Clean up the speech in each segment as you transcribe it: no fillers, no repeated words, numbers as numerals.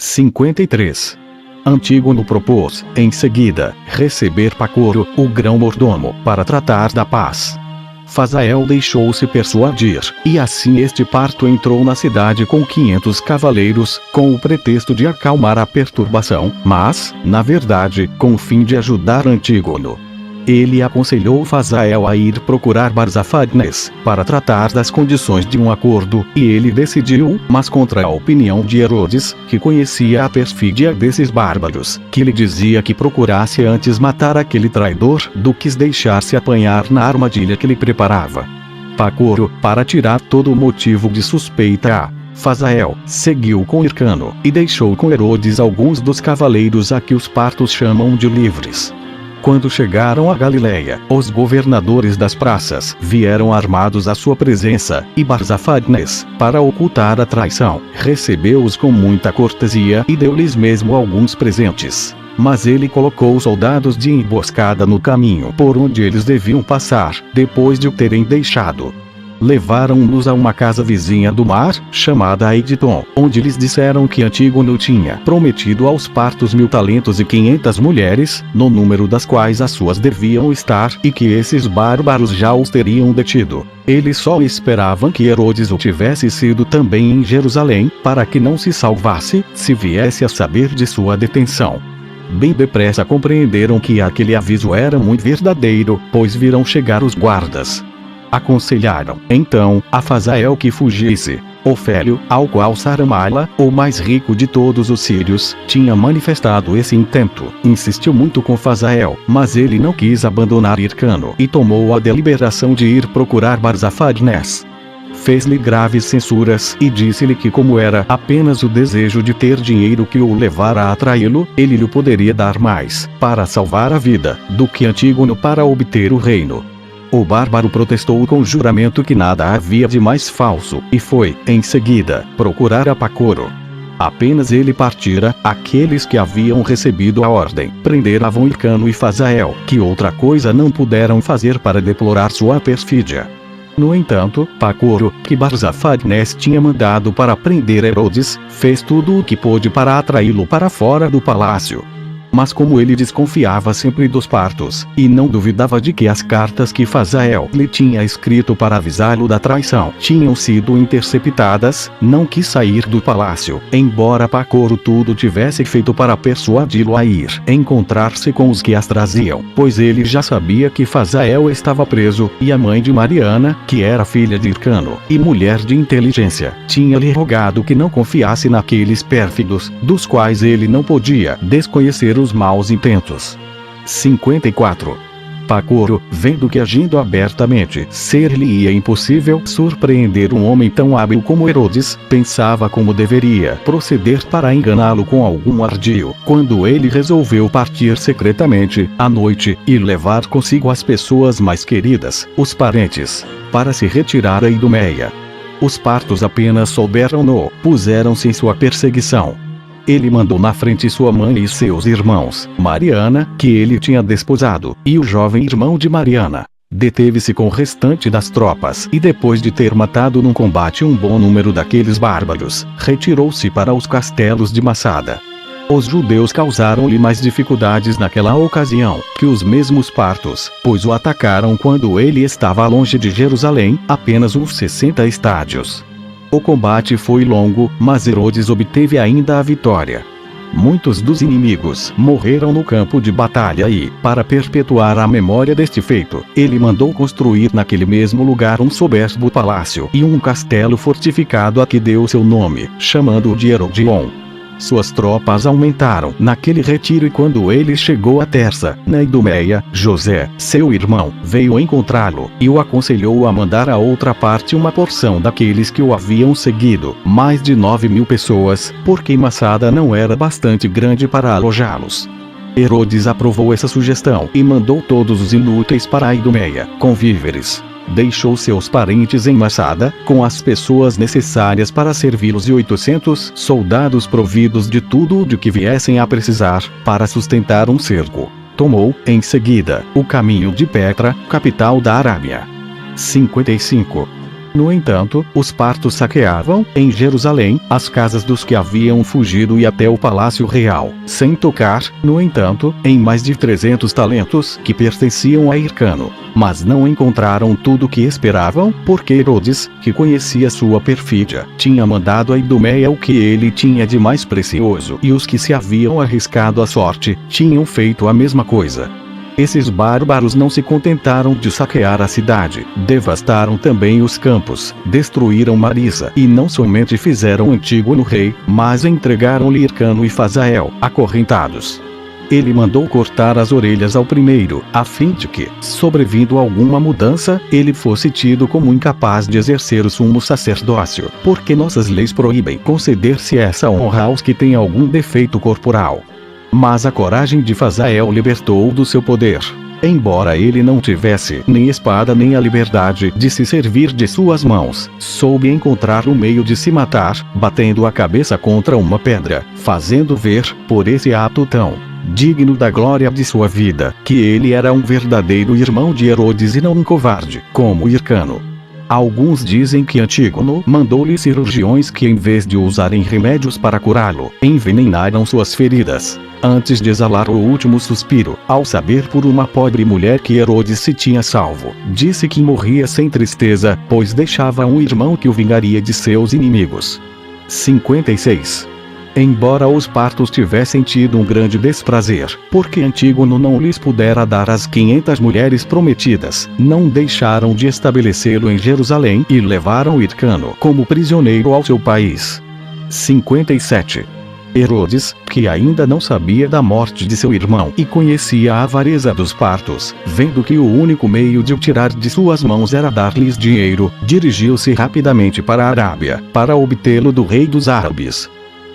53. Antígono propôs, em seguida, receber Pacoro, o grão-mordomo, para tratar da paz. Fazael deixou-se persuadir, e assim este parto entrou na cidade com 500 cavaleiros, com o pretexto de acalmar a perturbação, mas, na verdade, com o fim de ajudar Antígono. Ele aconselhou Fazael a ir procurar Barzaphatnes, para tratar das condições de um acordo, e ele decidiu, mas contra a opinião de Herodes, que conhecia a perfídia desses bárbaros, que lhe dizia que procurasse antes matar aquele traidor, do que deixar-se apanhar na armadilha que lhe preparava. Pacoro, para tirar todo o motivo de suspeita a Fazael, seguiu com Hircano, e deixou com Herodes alguns dos cavaleiros a que os partos chamam de livres. Quando chegaram a Galileia, os governadores das praças vieram armados à sua presença, e Barzaphatnes, para ocultar a traição, recebeu-os com muita cortesia e deu-lhes mesmo alguns presentes. Mas ele colocou soldados de emboscada no caminho por onde eles deviam passar, depois de o terem deixado. Levaram-nos a uma casa vizinha do mar, chamada Aiditon, onde lhes disseram que Antígono tinha prometido aos partos 1000 talentos e 500 mulheres, no número das quais as suas deviam estar, e que esses bárbaros já os teriam detido. Eles só esperavam que Herodes o tivesse sido também em Jerusalém, para que não se salvasse, se viesse a saber de sua detenção. Bem depressa compreenderam que aquele aviso era muito verdadeiro, pois viram chegar os guardas. Aconselharam, então, a Fazael que fugisse. Ofélio, ao qual Saramala, o mais rico de todos os sírios, tinha manifestado esse intento, insistiu muito com Fazael, mas ele não quis abandonar Hircano e tomou a deliberação de ir procurar Barzaphatnes. Fez-lhe graves censuras e disse-lhe que, como era apenas o desejo de ter dinheiro que o levara a traí-lo, ele lhe poderia dar mais, para salvar a vida, do que Antígono para obter o reino. O bárbaro protestou com juramento que nada havia de mais falso, e foi, em seguida, procurar a Pacoro. Apenas ele partira, aqueles que haviam recebido a ordem prenderam Hircano e Fazael, que outra coisa não puderam fazer para deplorar sua perfídia. No entanto, Pacoro, que Barzaphatnes tinha mandado para prender Herodes, fez tudo o que pôde para atraí-lo para fora do palácio. Mas como ele desconfiava sempre dos partos, e não duvidava de que as cartas que Fazael lhe tinha escrito para avisá-lo da traição tinham sido interceptadas, não quis sair do palácio, embora Pacoro tudo tivesse feito para persuadi-lo a ir encontrar-se com os que as traziam, pois ele já sabia que Fazael estava preso, e a mãe de Mariana, que era filha de Hircano, e mulher de inteligência, tinha-lhe rogado que não confiasse naqueles pérfidos, dos quais ele não podia desconhecer os maus intentos. 54. Pacoro, vendo que agindo abertamente ser-lhe-ia impossível surpreender um homem tão hábil como Herodes, pensava como deveria proceder para enganá-lo com algum ardil, quando ele resolveu partir secretamente, à noite, e levar consigo as pessoas mais queridas, os parentes, para se retirar a Idumeia. Os partos apenas souberam-no, puseram-se em sua perseguição. Ele mandou na frente sua mãe e seus irmãos, Mariana, que ele tinha desposado, e o jovem irmão de Mariana. Deteve-se com o restante das tropas e, depois de ter matado num combate um bom número daqueles bárbaros, retirou-se para os castelos de Massada. Os judeus causaram-lhe mais dificuldades naquela ocasião que os mesmos partos, pois o atacaram quando ele estava longe de Jerusalém, apenas uns 60 estádios. O combate foi longo, mas Herodes obteve ainda a vitória. Muitos dos inimigos morreram no campo de batalha e, para perpetuar a memória deste feito, ele mandou construir naquele mesmo lugar um soberbo palácio e um castelo fortificado a que deu seu nome, chamando-o de Herodion. Suas tropas aumentaram naquele retiro e quando ele chegou a Tersa, na Idumeia, José, seu irmão, veio encontrá-lo, e o aconselhou a mandar a outra parte uma porção daqueles que o haviam seguido, mais de 9.000 pessoas, porque Massada não era bastante grande para alojá-los. Herodes aprovou essa sugestão e mandou todos os inúteis para a Idumeia, com víveres. Deixou seus parentes em Massada, com as pessoas necessárias para servi-los e 800 soldados providos de tudo o de que viessem a precisar, para sustentar um cerco. Tomou, em seguida, o caminho de Petra, capital da Arábia. 55. No entanto, os partos saqueavam, em Jerusalém, as casas dos que haviam fugido e até o palácio real, sem tocar, no entanto, em mais de 300 talentos que pertenciam a Hircano. Mas não encontraram tudo o que esperavam, porque Herodes, que conhecia sua perfídia, tinha mandado a Idumeia o que ele tinha de mais precioso, e os que se haviam arriscado à sorte, tinham feito a mesma coisa. Esses bárbaros não se contentaram de saquear a cidade, devastaram também os campos, destruíram Marisa, e não somente fizeram Antígono rei, mas entregaram-lhe Hircano e Fazael, acorrentados. Ele mandou cortar as orelhas ao primeiro, a fim de que, sobrevindo alguma mudança, ele fosse tido como incapaz de exercer o sumo sacerdócio, porque nossas leis proíbem conceder-se essa honra aos que têm algum defeito corporal. Mas a coragem de Fazael libertou-o do seu poder. Embora ele não tivesse nem espada nem a liberdade de se servir de suas mãos, soube encontrar o meio de se matar, batendo a cabeça contra uma pedra, fazendo ver, por esse ato tão digno da glória de sua vida, que ele era um verdadeiro irmão de Herodes e não um covarde, como Hircano. Alguns dizem que Antígono mandou-lhe cirurgiões que, em vez de usarem remédios para curá-lo, envenenaram suas feridas, antes de exalar o último suspiro, ao saber por uma pobre mulher que Herodes se tinha salvo. Disse que morria sem tristeza, pois deixava um irmão que o vingaria de seus inimigos. 56. Embora os partos tivessem tido um grande desprazer, porque Antígono não lhes pudera dar as 500 mulheres prometidas, não deixaram de estabelecê-lo em Jerusalém e levaram Hircano como prisioneiro ao seu país. 57. Herodes, que ainda não sabia da morte de seu irmão e conhecia a avareza dos partos, vendo que o único meio de o tirar de suas mãos era dar-lhes dinheiro, dirigiu-se rapidamente para a Arábia, para obtê-lo do rei dos árabes.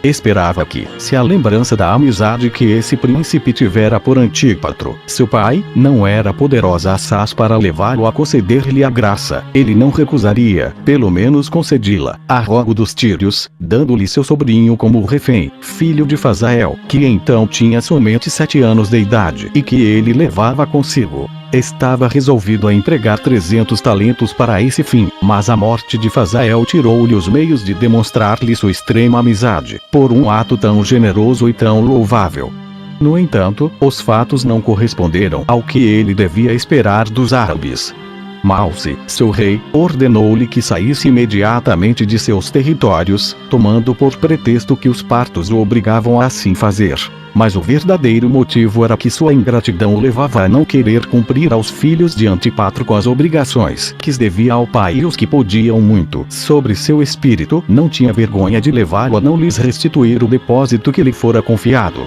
Esperava que, se a lembrança da amizade que esse príncipe tivera por Antípatro, seu pai, não era poderosa assaz para levá-lo a conceder-lhe a graça, ele não recusaria, pelo menos concedi-la, a rogo dos tírios, dando-lhe seu sobrinho como refém, filho de Fazael, que então tinha somente 7 anos de idade e que ele levava consigo. Estava resolvido a empregar 300 talentos para esse fim, mas a morte de Fazael tirou-lhe os meios de demonstrar-lhe sua extrema amizade, por um ato tão generoso e tão louvável. No entanto, os fatos não corresponderam ao que ele devia esperar dos árabes. Malse, seu rei, ordenou-lhe que saísse imediatamente de seus territórios, tomando por pretexto que os partos o obrigavam a assim fazer. Mas o verdadeiro motivo era que sua ingratidão o levava a não querer cumprir aos filhos de Antípatro com as obrigações que devia ao pai, e os que podiam muito sobre seu espírito não tinha vergonha de levá-lo a não lhes restituir o depósito que lhe fora confiado.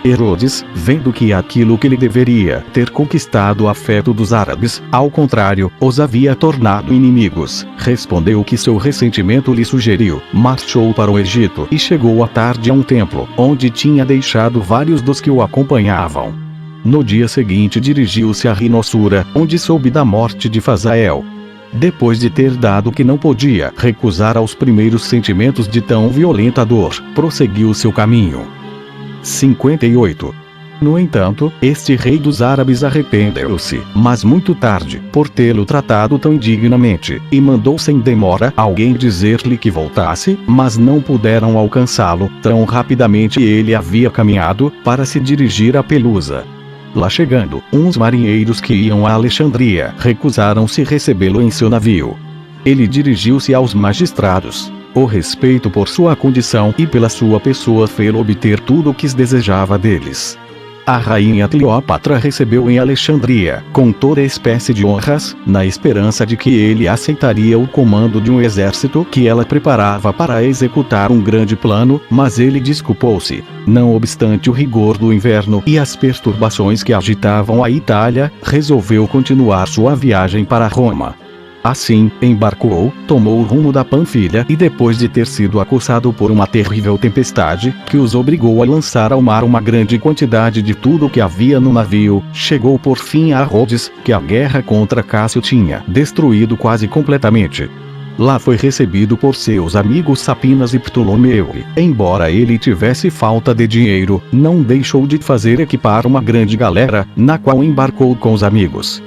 Herodes, vendo que aquilo que lhe deveria ter conquistado o afeto dos árabes, ao contrário, os havia tornado inimigos, respondeu que seu ressentimento lhe sugeriu, marchou para o Egito e chegou à tarde a um templo, onde tinha deixado vários dos que o acompanhavam. No dia seguinte dirigiu-se a Rinossura, onde soube da morte de Fazael. Depois de ter dado que não podia recusar aos primeiros sentimentos de tão violenta dor, prosseguiu seu caminho. 58. No entanto, este rei dos árabes arrependeu-se, mas muito tarde, por tê-lo tratado tão indignamente, e mandou sem demora alguém dizer-lhe que voltasse, mas não puderam alcançá-lo, tão rapidamente ele havia caminhado, para se dirigir a Pelusa. Lá chegando, uns marinheiros que iam a Alexandria recusaram-se recebê-lo em seu navio. Ele dirigiu-se aos magistrados. O respeito por sua condição e pela sua pessoa fê-lo obter tudo o que desejava deles. A rainha Cleópatra recebeu em Alexandria, com toda espécie de honras, na esperança de que ele aceitaria o comando de um exército que ela preparava para executar um grande plano, mas ele desculpou-se. Não obstante o rigor do inverno e as perturbações que agitavam a Itália, resolveu continuar sua viagem para Roma. Assim, embarcou, tomou o rumo da Panfilha e, depois de ter sido acossado por uma terrível tempestade, que os obrigou a lançar ao mar uma grande quantidade de tudo o que havia no navio, chegou por fim a Rhodes, que a guerra contra Cássio tinha destruído quase completamente. Lá foi recebido por seus amigos Sapinas e Ptolomeu e, embora ele tivesse falta de dinheiro, não deixou de fazer equipar uma grande galera, na qual embarcou com os amigos.